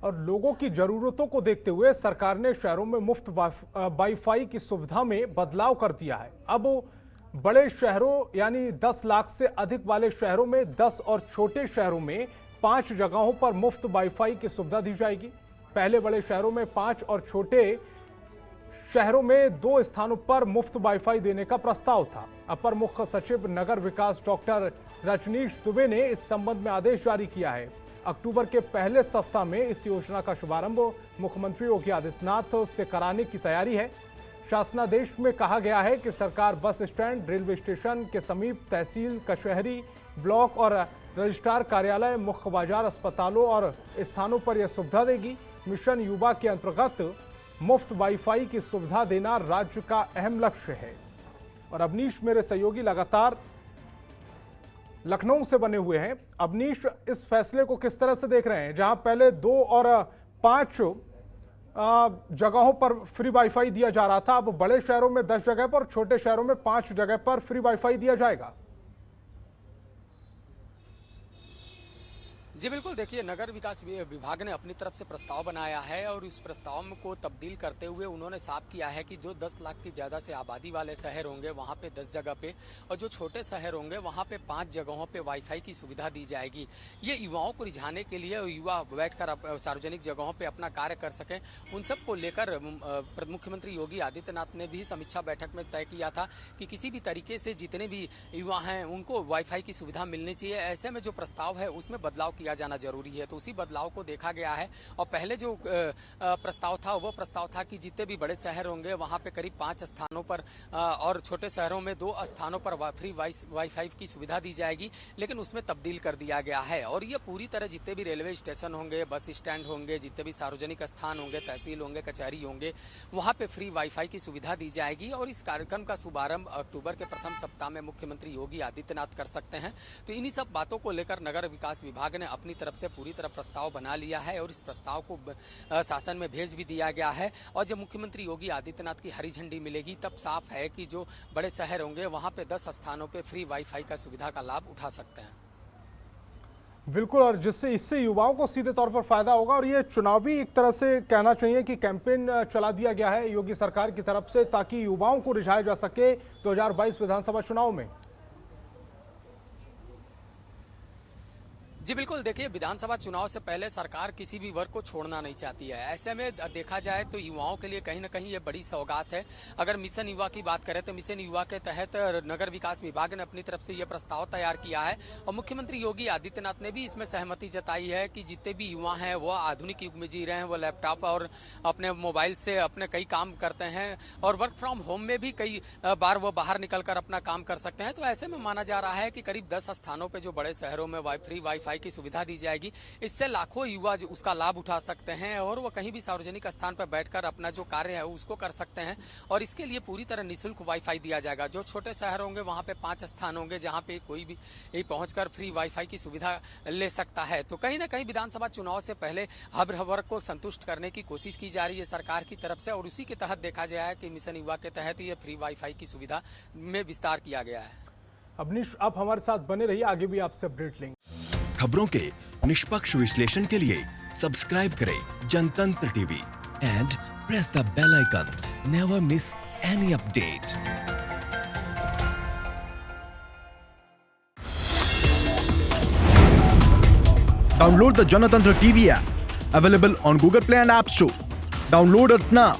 और लोगों की जरूरतों को देखते हुए सरकार ने शहरों में मुफ्त वाईफाई की सुविधा में बदलाव कर दिया है। अब बड़े शहरों यानी 10 लाख से अधिक वाले शहरों में 10 और छोटे शहरों में 5 जगहों पर मुफ्त वाईफाई की सुविधा दी जाएगी। पहले बड़े शहरों में 5 और छोटे शहरों में 2 स्थानों पर मुफ्त वाईफाई देने का प्रस्ताव था। अपर मुख्य सचिव नगर विकास डॉक्टर रजनीश दुबे ने इस संबंध में आदेश जारी किया है। अक्टूबर के पहले सप्ताह में इस योजना का शुभारंभ मुख्यमंत्री योगी आदित्यनाथ से कराने की तैयारी है। शासनादेश में कहा गया है कि सरकार बस स्टैंड, रेलवे स्टेशन के समीप तहसील, कचहरी, ब्लॉक और रजिस्ट्रार कार्यालय, मुख्य बाजार, अस्पतालों और स्थानों पर यह सुविधा देगी। मिशन युवा के अंतर्गत मुफ्त वाईफाई की सुविधा देना राज्य का अहम लक्ष्य है। और अवनीश मेरे सहयोगी लगातार लखनऊ से बने हुए हैं। अवनीश, इस फैसले को किस तरह से देख रहे हैं, जहां पहले 2 और 5 जगहों पर फ्री वाईफाई दिया जा रहा था, अब बड़े शहरों में 10 जगह पर, छोटे शहरों में 5 जगह पर फ्री वाईफाई दिया जाएगा? जी बिल्कुल, देखिए नगर विकास विभाग ने अपनी तरफ से प्रस्ताव बनाया है और उस प्रस्ताव को तब्दील करते हुए उन्होंने साफ किया है कि जो 10 लाख की ज़्यादा से आबादी वाले शहर होंगे वहाँ पे 10 जगह पे, और जो छोटे शहर होंगे वहाँ पे 5 जगहों पे वाईफाई की सुविधा दी जाएगी। ये युवाओं को रिझाने के लिए, युवा बैठकर सार्वजनिक जगहों पर अपना कार्य कर सकें, उन सब को लेकर मुख्यमंत्री योगी आदित्यनाथ ने भी समीक्षा बैठक में तय किया था कि किसी भी तरीके से जितने भी युवा हैं उनको वाईफाई की सुविधा मिलनी चाहिए। ऐसे में जो प्रस्ताव है उसमें बदलाव किया जाना जरूरी है, तो उसी बदलाव को देखा गया है। और पहले जो प्रस्ताव था वो प्रस्ताव था कि जितने भी बड़े शहर होंगे वहां पे करीब 5 स्थानों पर और छोटे शहरों में 2 स्थानों पर फ्री वाईफाई की सुविधा दी जाएगी, लेकिन उसमें तब्दील कर दिया गया है। और ये पूरी तरह जितने भी रेलवे स्टेशन होंगे, बस स्टैंड होंगे, जितने भी सार्वजनिक स्थान होंगे, तहसील होंगे, कचहरी होंगे, वहां पे फ्री वाईफाई की सुविधा दी जाएगी। और इस कार्यक्रम का शुभारंभ अक्टूबर के प्रथम सप्ताह में मुख्यमंत्री योगी आदित्यनाथ कर सकते हैं। तो इन्हीं सब बातों को लेकर नगर विकास विभाग ने अपनी तरफ से पूरी तरह प्रस्ताव बना लिया है और इस प्रस्ताव को शासन में भेज भी दिया गया है। और जब मुख्यमंत्री योगी आदित्यनाथ की हरी झंडी मिलेगी तब साफ है कि जो बड़े शहर होंगे वहां पे 10 स्थानों पे फ्री वाईफाई का सुविधा का लाभ उठा सकते हैं। बिल्कुल, और जिससे इससे युवाओं को सीधे तौर पर फायदा होगा। और ये चुनावी एक तरह से कहना चाहिए कि कैंपेन चला दिया गया है योगी सरकार की तरफ से, ताकि युवाओं को रिझाया जा सके 2022 विधानसभा चुनाव में। जी बिल्कुल, देखिए विधानसभा चुनाव से पहले सरकार किसी भी वर्ग को छोड़ना नहीं चाहती है। ऐसे में देखा जाए तो युवाओं के लिए कहीं ना कहीं ये बड़ी सौगात है। अगर मिशन युवा की बात करें तो मिशन युवा के तहत नगर विकास विभाग ने अपनी तरफ से ये प्रस्ताव तैयार किया है और मुख्यमंत्री योगी आदित्यनाथ ने भी इसमें सहमति जताई है कि जितने भी युवा हैं वो आधुनिक युग में जी रहे हैं, वो लैपटॉप और अपने मोबाइल से अपने कई काम करते हैं और वर्क फ्रॉम होम में भी कई बार वो बाहर निकल कर अपना काम कर सकते हैं। तो ऐसे में माना जा रहा है कि करीब 10 स्थानों पर जो बड़े शहरों में फ्री वाईफाई की सुविधा दी जाएगी। इससे लाखों युवा उसका लाभ उठा सकते हैं और वो कहीं भी सार्वजनिक स्थान पर बैठकर अपना जो कार्य है उसको कर सकते हैं। और इसके लिए पूरी तरह निःशुल्क वाईफाई दिया जाएगा। जो छोटे शहर होंगे वहां पे 5 स्थान होंगे जहां पे कोई भी पहुंचकर फ्री वाईफाई की सुविधा ले सकता है। तो कहीं ना कहीं विधानसभा चुनाव से पहले हर वर्ग को संतुष्ट करने की कोशिश की जा रही है सरकार की तरफ से और उसी के तहत देखा गया है कि मिशन युवा के तहत ये फ्री वाईफाई की सुविधा में विस्तार किया गया है। अवनीश, आप हमारे साथ बने रहिए, आगे भी आपसे अपडेट लेंगे। खबरों के निष्पक्ष विश्लेषण के लिए सब्सक्राइब करें Janatantra TV and press the bell icon. Never miss any update. Download the Janatantra TV app, available on Google Play and App Store. Download it now.